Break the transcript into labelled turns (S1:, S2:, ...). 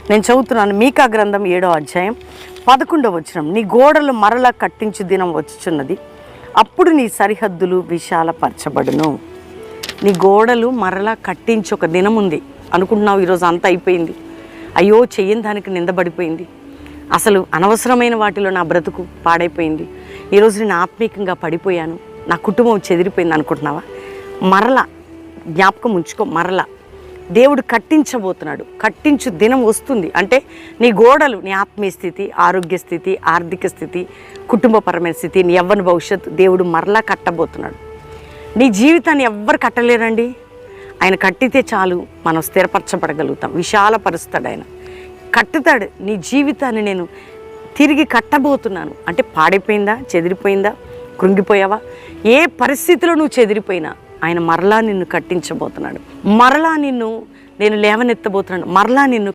S1: నేను చదువుతున్నాను మీకా గ్రంథం 7వ అధ్యాయం 11వ వచనం. నీ గోడలు మరలా కట్టించు దినం వచ్చుచున్నది, అప్పుడు నీ సరిహద్దులు విశాలపరచబడును. నీ గోడలు మరలా కట్టించి ఒక దినం ఉంది అనుకుంటున్నావు. ఈరోజు అంతా అయిపోయింది, అయ్యో చెయ్యని దానికి నిందబడిపోయింది, అసలు అనవసరమైన వాటిలో నా బ్రతుకు పాడైపోయింది, ఈరోజు నేను ఆత్మీకంగా పడిపోయాను, నా కుటుంబం చెదిరిపోయింది అనుకుంటున్నావా? మరలా జ్ఞాపకం ఉంచుకో, మరలా దేవుడు కట్టించబోతున్నాడు. కట్టించు దినం వస్తుంది అంటే నీ గోడలు, నీ ఆత్మీయ స్థితి, ఆరోగ్య స్థితి, ఆర్థిక స్థితి, కుటుంబపరమైన స్థితి, నీ యవ్వన భవిష్యత్తు దేవుడు మరలా కట్టబోతున్నాడు. నీ జీవితాన్ని ఎవ్వరు కట్టలేరండి. ఆయన కట్టితే చాలు మనం స్థిరపరచబడగలుగుతాం, విశాలపరుస్తాడు ఆయన, కట్టుతాడు. నీ జీవితాన్ని నేను తిరిగి కట్టబోతున్నాను అంటే పాడైపోయిందా, చెదిరిపోయిందా, కృంగిపోయావా, ఏ పరిస్థితిలో నువ్వు చెదిరిపోయినా ఆయన మరలా నిన్ను కట్టించబోతున్నాడు. మరలా నేను లేవనెత్తబోతున్నాను. మరలా నిన్ను